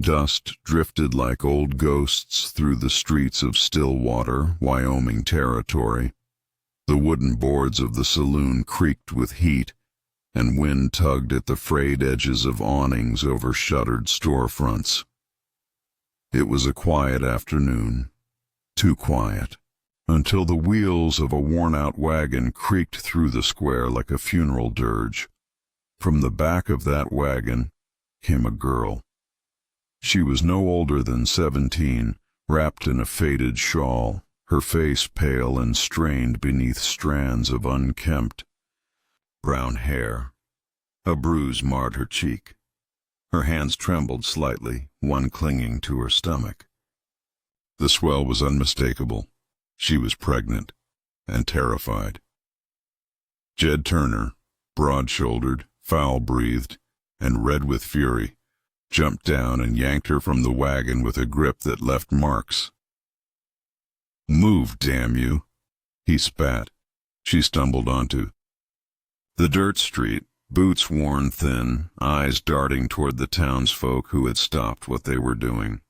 Dust drifted like old ghosts through the streets of Stillwater, Wyoming territory. The wooden boards of the saloon creaked with heat, and wind tugged at the frayed edges of awnings over shuttered storefronts. It was a quiet afternoon, too quiet, until the wheels of a worn-out wagon creaked through the square like a funeral dirge. From the back of that wagon came a girl. She was no older than 17, wrapped in a faded shawl, her face pale and strained beneath strands of unkempt brown hair. A bruise marred her cheek. Her hands trembled slightly, one clinging to her stomach. The swell was unmistakable. She was pregnant and terrified. Jed Turner, broad-shouldered, foul-breathed, and red with fury, jumped down and yanked her from the wagon with a grip that left marks. "Move, damn you," he spat. She stumbled onto the dirt street, boots worn thin, eyes darting toward the townsfolk who had stopped what they were doing.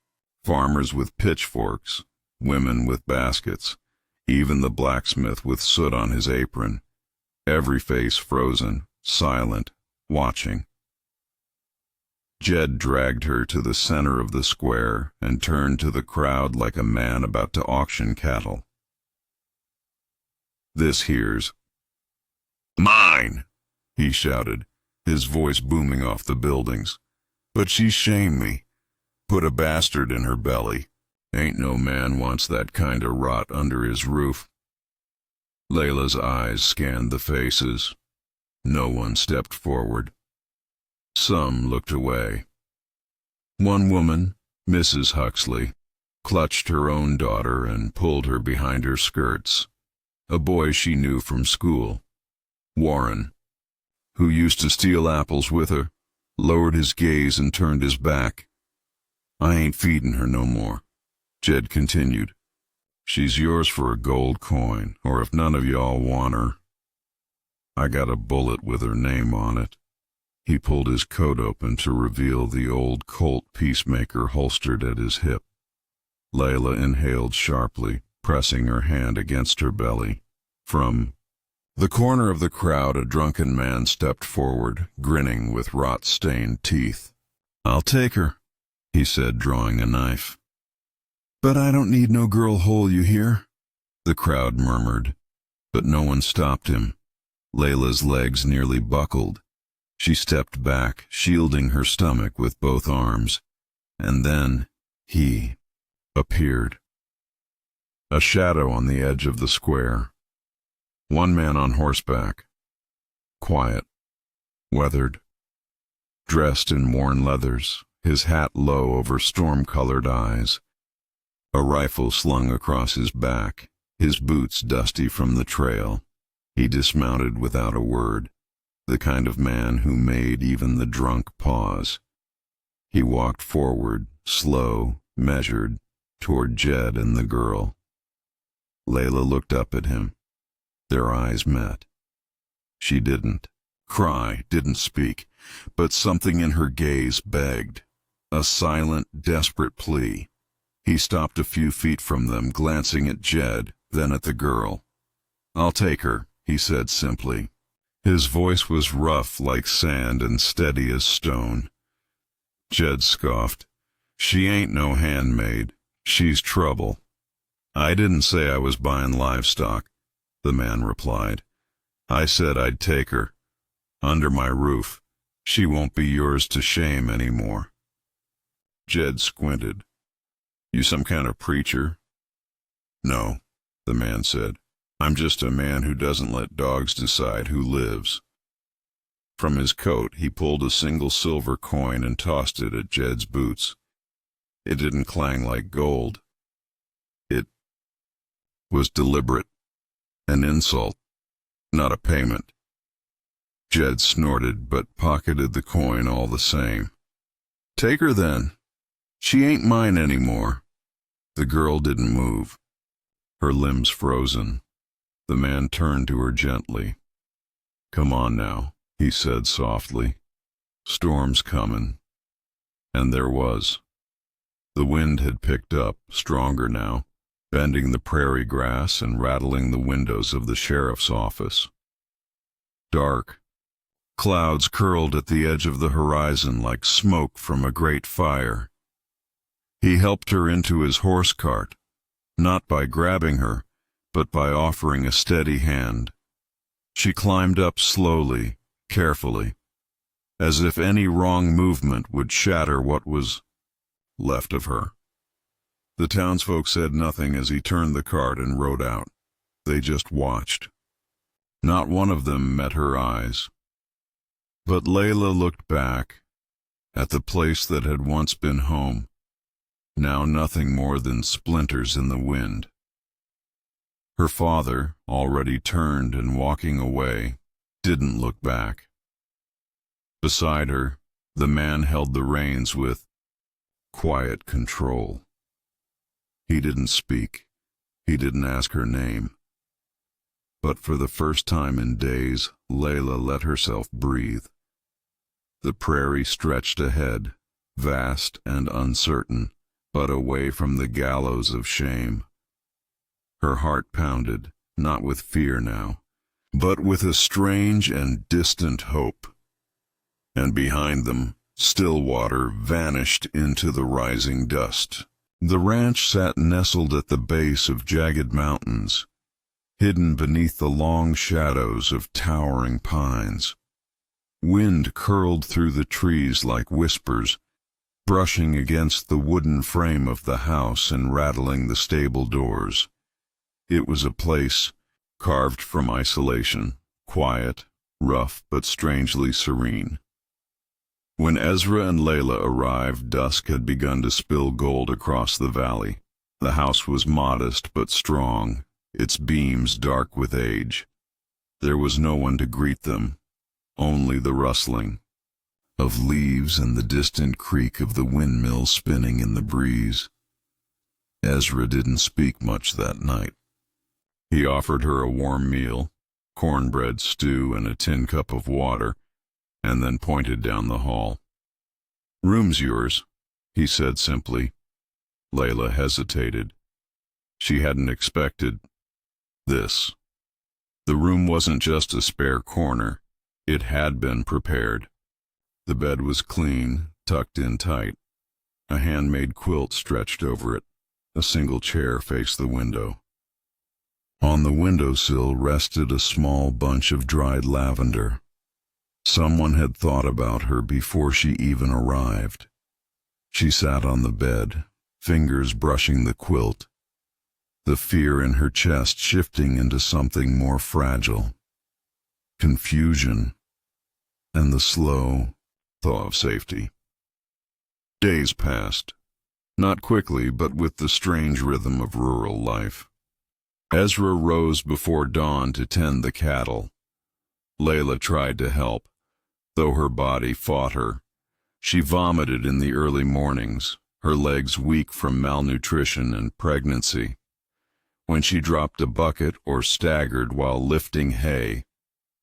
Farmers with pitchforks, women with baskets, even the blacksmith with soot on his apron, every face frozen, silent, watching. Jed dragged her to the center of the square and turned to the crowd like a man about to auction cattle. "This here's mine," he shouted, his voice booming off the buildings. "But she shamed me. Put a bastard in her belly. Ain't no man wants that kind of rot under his roof." Layla's eyes scanned the faces. No one stepped forward. Some looked away. One woman, Mrs. Huxley, clutched her own daughter and pulled her behind her skirts. A boy she knew from school, Warren, who used to steal apples with her, lowered his gaze and turned his back. "I ain't feeding her no more," Jed continued. "She's yours for a gold coin, or if none of y'all want her, I got a bullet with her name on it." He pulled his coat open to reveal the old Colt Peacemaker holstered at his hip. Layla inhaled sharply, pressing her hand against her belly. From the corner of the crowd, a drunken man stepped forward, grinning with rot-stained teeth. "I'll take her," he said, drawing a knife. "But I don't need no girl hole, you hear?" The crowd murmured, but no one stopped him. Layla's legs nearly buckled. She stepped back, shielding her stomach with both arms, and then he appeared. A shadow on the edge of the square. One man on horseback, quiet, weathered, dressed in worn leathers, his hat low over storm-colored eyes, a rifle slung across his back, his boots dusty from the trail. He dismounted without a word, the kind of man who made even the drunk pause. He walked forward, slow, measured, toward Jed and the girl. Layla looked up at him. Their eyes met. She didn't cry, didn't speak, but something in her gaze begged, a silent, desperate plea. He stopped a few feet from them, glancing at Jed, then at the girl. "I'll take her," he said simply. His voice was rough like sand and steady as stone. Jed scoffed. "She ain't no handmaid. She's trouble." "I didn't say I was buying livestock," the man replied. "I said I'd take her. Under my roof. She won't be yours to shame anymore." Jed squinted. "You some kind of preacher?" "No," the man said. "I'm just a man who doesn't let dogs decide who lives." From his coat, he pulled a single silver coin and tossed it at Jed's boots. It didn't clang like gold. It was deliberate. An insult, not a payment. Jed snorted, but pocketed the coin all the same. "Take her then. She ain't mine anymore." The girl didn't move, her limbs frozen. The man turned to her gently. "Come on now," he said softly. "Storm's comin'." And there was. The wind had picked up, stronger now, bending the prairie grass and rattling the windows of the sheriff's office. Dark clouds curled at the edge of the horizon like smoke from a great fire. He helped her into his horse cart, not by grabbing her, but by offering a steady hand. She climbed up slowly, carefully, as if any wrong movement would shatter what was left of her. The townsfolk said nothing as he turned the cart and rode out. They just watched. Not one of them met her eyes. But Layla looked back at the place that had once been home, now nothing more than splinters in the wind. Her father, already turned and walking away, didn't look back. Beside her, the man held the reins with quiet control. He didn't speak. He didn't ask her name. But for the first time in days, Layla let herself breathe. The prairie stretched ahead, vast and uncertain, but away from the gallows of shame. Her heart pounded, not with fear now, but with a strange and distant hope. And behind them, Stillwater vanished into the rising dust. The ranch sat nestled at the base of jagged mountains, hidden beneath the long shadows of towering pines. Wind curled through the trees like whispers, brushing against the wooden frame of the house and rattling the stable doors. It was a place carved from isolation, quiet, rough, but strangely serene. When Ezra and Layla arrived, dusk had begun to spill gold across the valley. The house was modest but strong, its beams dark with age. There was no one to greet them, only the rustling of leaves and the distant creak of the windmill spinning in the breeze. Ezra didn't speak much that night. He offered her a warm meal, cornbread stew and a tin cup of water, and then pointed down the hall. "Room's yours," he said simply. Layla hesitated. She hadn't expected this. The room wasn't just a spare corner. It had been prepared. The bed was clean, tucked in tight. A handmade quilt stretched over it. A single chair faced the window. On the windowsill rested a small bunch of dried lavender. Someone had thought about her before she even arrived. She sat on the bed, fingers brushing the quilt, the fear in her chest shifting into something more fragile. Confusion, and the slow thaw of safety. Days passed, not quickly, but with the strange rhythm of rural life. Ezra rose before dawn to tend the cattle. Layla tried to help, though her body fought her. She vomited in the early mornings, her legs weak from malnutrition and pregnancy. When she dropped a bucket or staggered while lifting hay,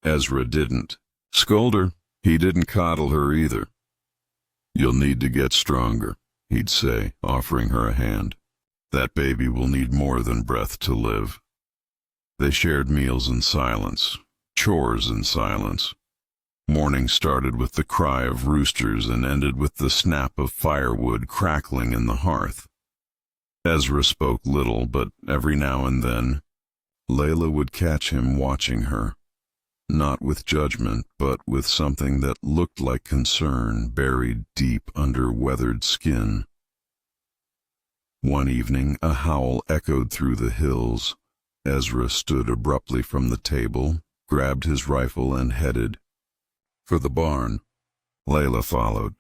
Ezra didn't scold her. He didn't coddle her either. "You'll need to get stronger," he'd say, offering her a hand. "That baby will need more than breath to live." They shared meals in silence, chores in silence. Morning started with the cry of roosters and ended with the snap of firewood crackling in the hearth. Ezra spoke little, but every now and then, Layla would catch him watching her, not with judgment, but with something that looked like concern buried deep under weathered skin. One evening, a howl echoed through the hills. Ezra stood abruptly from the table, grabbed his rifle, and headed for the barn. Layla followed.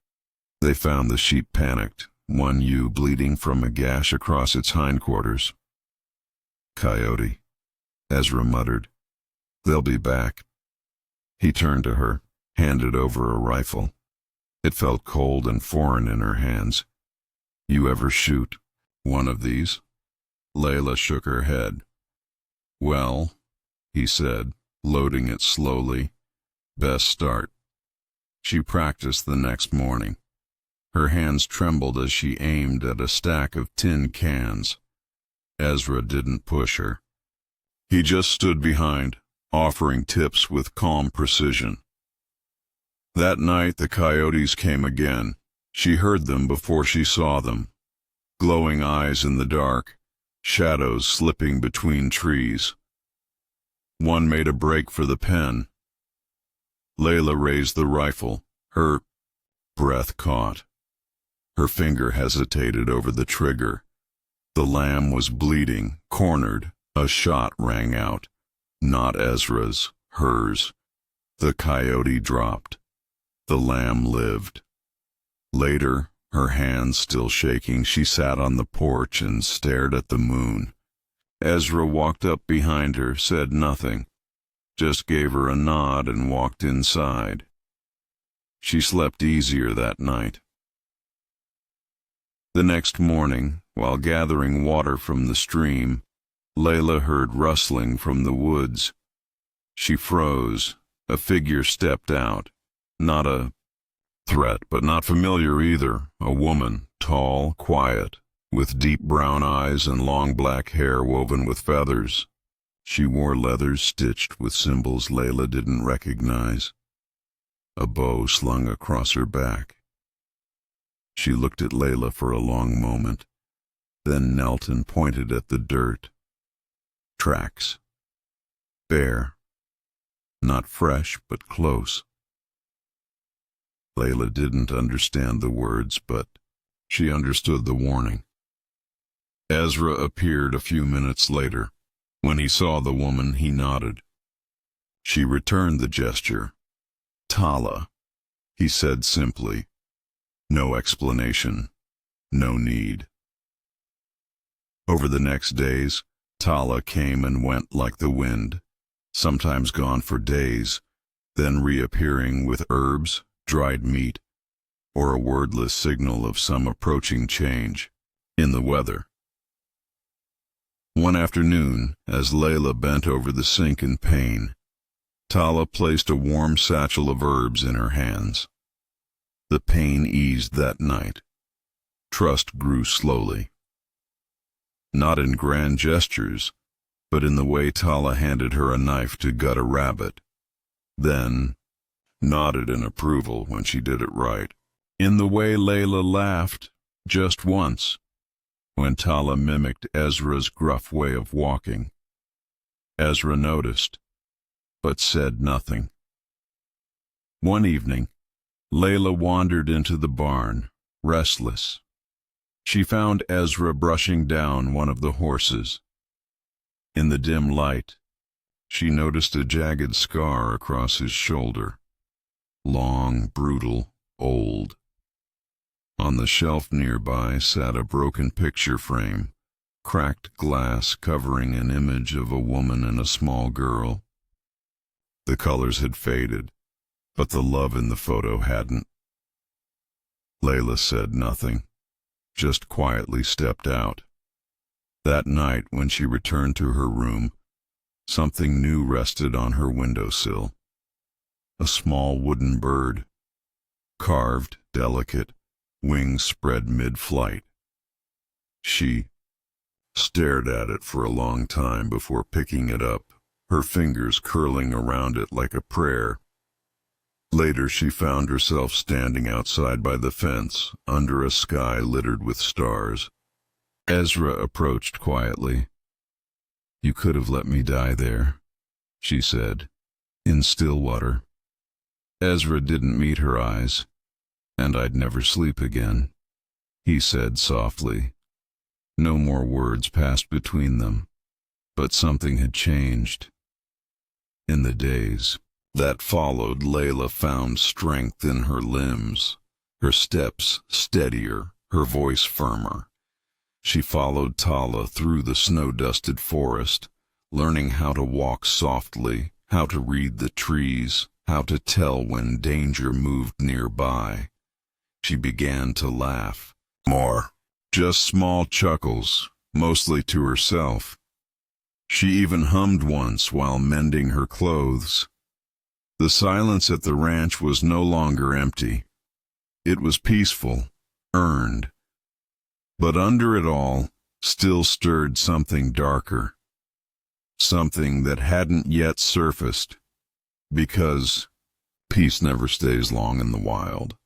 They found the sheep panicked, one ewe bleeding from a gash across its hindquarters. "Coyote," Ezra muttered. "They'll be back." He turned to her, handed over a rifle. It felt cold and foreign in her hands. "You ever shoot one of these?" Layla shook her head. "Well," he said, loading it slowly, "best start." She practiced the next morning. Her hands trembled as she aimed at a stack of tin cans. Ezra didn't push her. He just stood behind, offering tips with calm precision. That night the coyotes came again. She heard them before she saw them. Glowing eyes in the dark, shadows slipping between trees. One made a break for the pen. Layla raised the rifle. Her breath caught. Her finger hesitated over the trigger. The lamb was bleeding, cornered. A shot rang out. Not Ezra's, hers. The coyote dropped. The lamb lived. Later, her hands still shaking, she sat on the porch and stared at the moon. Ezra walked up behind her, said nothing, just gave her a nod and walked inside. She slept easier that night. The next morning, while gathering water from the stream, Layla heard rustling from the woods. She froze. A figure stepped out. Not a threat, but not familiar either. A woman, tall, quiet, with deep brown eyes and long black hair woven with feathers. She wore leathers stitched with symbols Layla didn't recognize. A bow slung across her back. She looked at Layla for a long moment, then knelt and pointed at the dirt. Tracks. Bare. Not fresh, but close. Layla didn't understand the words, but she understood the warning. Ezra appeared a few minutes later. When he saw the woman, he nodded. She returned the gesture. Tala, he said simply. No explanation. No need. Over the next days, Tala came and went like the wind, sometimes gone for days, then reappearing with herbs, dried meat, or a wordless signal of some approaching change in the weather. One afternoon, as Layla bent over the sink in pain, Tala placed a warm satchel of herbs in her hands. The pain eased that night. Trust grew slowly. Not in grand gestures, but in the way Tala handed her a knife to gut a rabbit, then nodded in approval when she did it right. In the way Layla laughed, just once, when Tala mimicked Ezra's gruff way of walking. Ezra noticed, but said nothing. One evening, Layla wandered into the barn, restless. She found Ezra brushing down one of the horses. In the dim light, she noticed a jagged scar across his shoulder. Long, brutal, old. On the shelf nearby sat a broken picture frame, cracked glass covering an image of a woman and a small girl. The colors had faded, but the love in the photo hadn't. Layla said nothing, just quietly stepped out. That night, when she returned to her room, something new rested on her windowsill. A small wooden bird, carved, delicate, wings spread mid-flight. She stared at it for a long time before picking it up, her fingers curling around it like a prayer. Later she found herself standing outside by the fence, under a sky littered with stars. Ezra approached quietly. "You could have let me die there," she said, "in Stillwater." Ezra didn't meet her eyes. "And I'd never sleep again," he said softly. No more words passed between them, but something had changed. In the days that followed, Layla found strength in her limbs, her steps steadier, her voice firmer. She followed Tala through the snow-dusted forest, learning how to walk softly, how to read the trees, how to tell when danger moved nearby. She began to laugh. More. Just small chuckles, mostly to herself. She even hummed once while mending her clothes. The silence at the ranch was no longer empty. It was peaceful, earned. But under it all still stirred something darker, something that hadn't yet surfaced, because peace never stays long in the wild,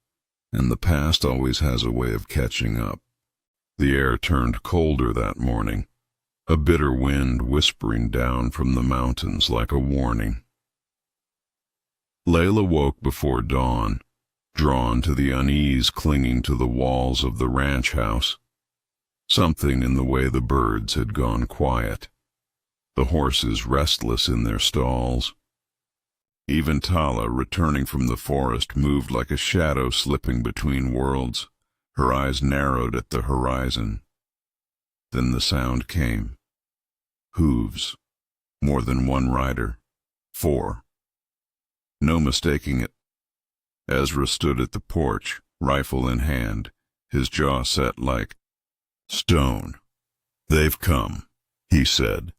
and the past always has a way of catching up. The air turned colder that morning, a bitter wind whispering down from the mountains like a warning. Layla woke before dawn, drawn to the unease clinging to the walls of the ranch house. Something in the way the birds had gone quiet, the horses restless in their stalls. Even Tala, returning from the forest, moved like a shadow slipping between worlds, her eyes narrowed at the horizon. Then the sound came. Hooves. More than one rider. 4. No mistaking it. Ezra stood at the porch, rifle in hand, his jaw set like stone. "They've come," he said,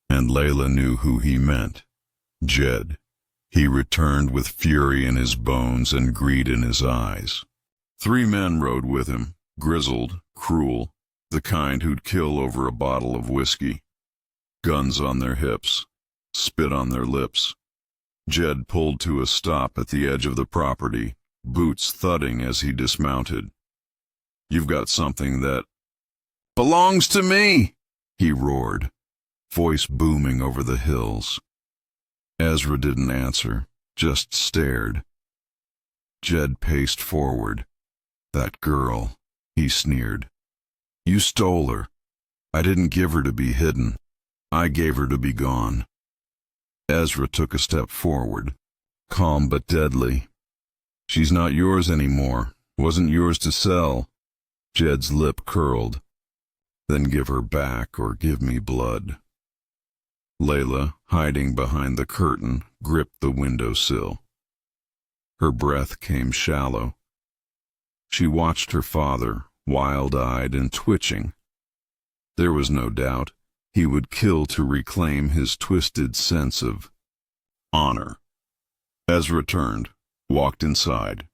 and Layla knew who he meant. Jed. He returned with fury in his bones and greed in his eyes. 3 men rode with him, grizzled, cruel, the kind who'd kill over a bottle of whiskey. Guns on their hips, spit on their lips. Jed pulled to a stop at the edge of the property, boots thudding as he dismounted. "You've got something that belongs to me," he roared, voice booming over the hills. Ezra didn't answer, just stared. Jed paced forward. "That girl," he sneered. "You stole her. I didn't give her to be hidden. I gave her to be gone." Ezra took a step forward, calm but deadly. "She's not yours anymore. Wasn't yours to sell." Jed's lip curled. "Then give her back or give me blood." Layla, hiding behind the curtain, gripped the windowsill. Her breath came shallow. She watched her father, wild-eyed and twitching. There was no doubt he would kill to reclaim his twisted sense of honor. Ezra turned, walked inside.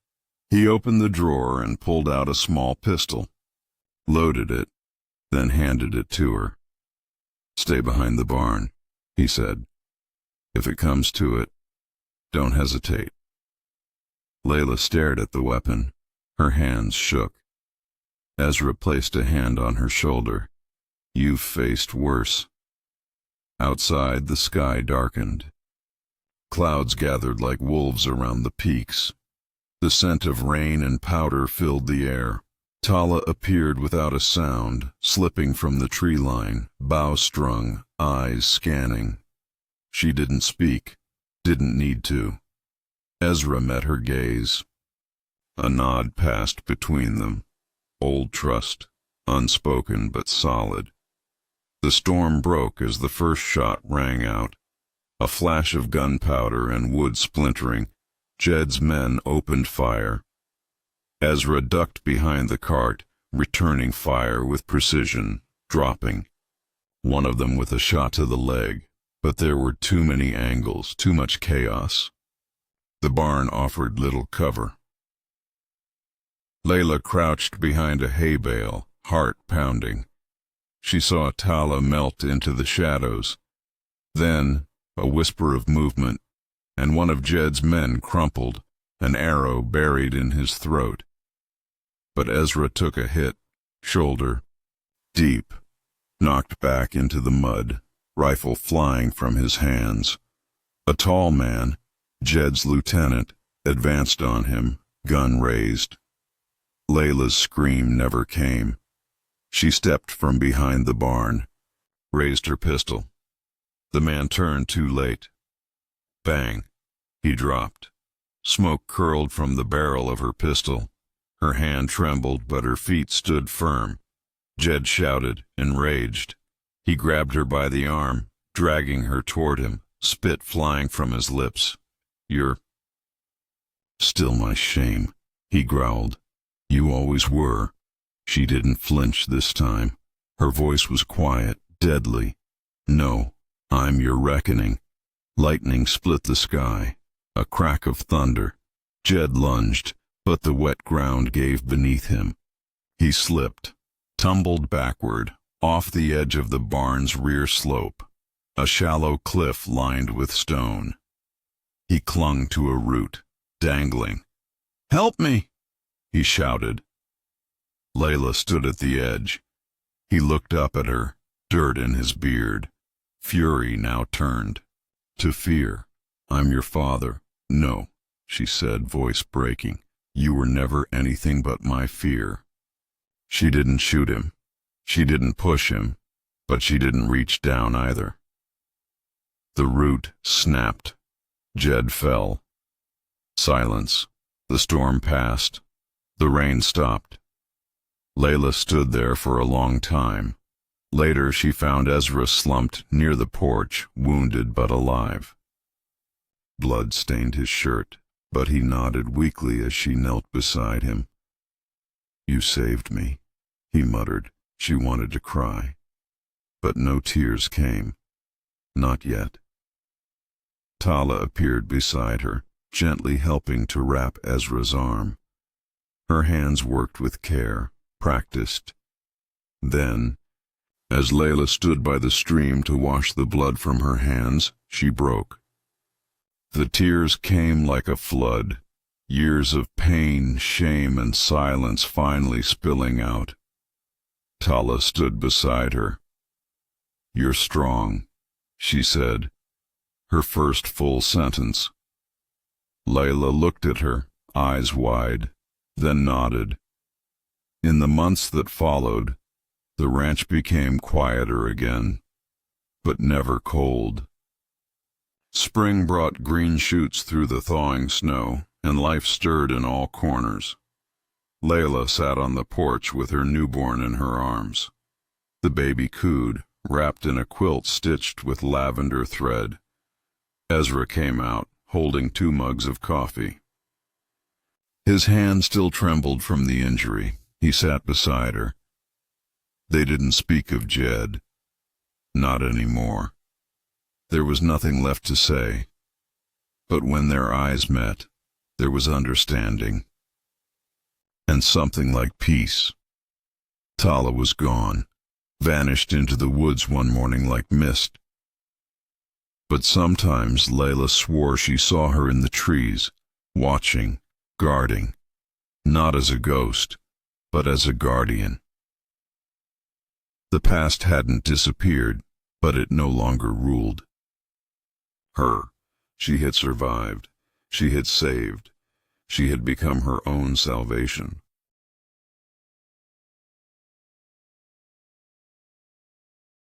He opened the drawer and pulled out a small pistol, loaded it, then handed it to her. "Stay behind the barn," he said. "If it comes to it, don't hesitate." Layla stared at the weapon. Her hands shook. Ezra placed a hand on her shoulder. "You've faced worse." Outside, the sky darkened. Clouds gathered like wolves around the peaks. The scent of rain and powder filled the air. Tala appeared without a sound, slipping from the tree line, bow-strung, eyes scanning. She didn't speak, didn't need to. Ezra met her gaze. A nod passed between them. Old trust, unspoken but solid. The storm broke as the first shot rang out. A flash of gunpowder and wood splintering. Jed's men opened fire. Ezra ducked behind the cart, returning fire with precision, dropping. One of them with a shot to the leg, but there were too many angles, too much chaos. The barn offered little cover. Layla crouched behind a hay bale, heart pounding. She saw Tala melt into the shadows. Then, a whisper of movement, and one of Jed's men crumpled, an arrow buried in his throat. But Ezra took a hit, shoulder, deep, knocked back into the mud, rifle flying from his hands. A tall man, Jed's lieutenant, advanced on him, gun raised. Layla's scream never came. She stepped from behind the barn, raised her pistol. The man turned too late. Bang! He dropped. Smoke curled from the barrel of her pistol. Her hand trembled, but her feet stood firm. Jed shouted, enraged. He grabbed her by the arm, dragging her toward him, spit flying from his lips. "You're still my shame," he growled. "You always were." She didn't flinch this time. Her voice was quiet, deadly. "No, I'm your reckoning." Lightning split the sky. A crack of thunder. Jed lunged, but the wet ground gave beneath him. He slipped, tumbled backward, off the edge of the barn's rear slope, a shallow cliff lined with stone. He clung to a root, dangling. "Help me!" he shouted. Layla stood at the edge. He looked up at her, dirt in his beard. Fury now turned to fear. "I'm your father." "No," she said, voice breaking. "You were never anything but my fear." She didn't shoot him. She didn't push him, but she didn't reach down either. The root snapped. Jed fell. Silence. The storm passed. The rain stopped. Layla stood there for a long time. Later she found Ezra slumped near the porch, wounded but alive. Blood stained his shirt, but he nodded weakly as she knelt beside him. "You saved me," he muttered. She wanted to cry, but no tears came. Not yet. Tala appeared beside her, gently helping to wrap Ezra's arm. Her hands worked with care, practiced. Then, as Layla stood by the stream to wash the blood from her hands, she broke. The tears came like a flood, years of pain, shame, and silence finally spilling out. Tala stood beside her. "You're strong," she said, her first full sentence. Layla looked at her, eyes wide, then nodded. In the months that followed, the ranch became quieter again, but never cold. Spring brought green shoots through the thawing snow, and life stirred in all corners. Layla sat on the porch with her newborn in her arms. The baby cooed, wrapped in a quilt stitched with lavender thread. Ezra came out, holding 2 mugs of coffee. His hand still trembled from the injury. He sat beside her. They didn't speak of Jed. Not anymore. There was nothing left to say. But when their eyes met, there was understanding. And something like peace. Tala was gone, vanished into the woods one morning like mist. But sometimes Layla swore she saw her in the trees, watching, guarding, not as a ghost, but as a guardian. The past hadn't disappeared, but it no longer ruled her. She had survived. She had saved. She had become her own salvation.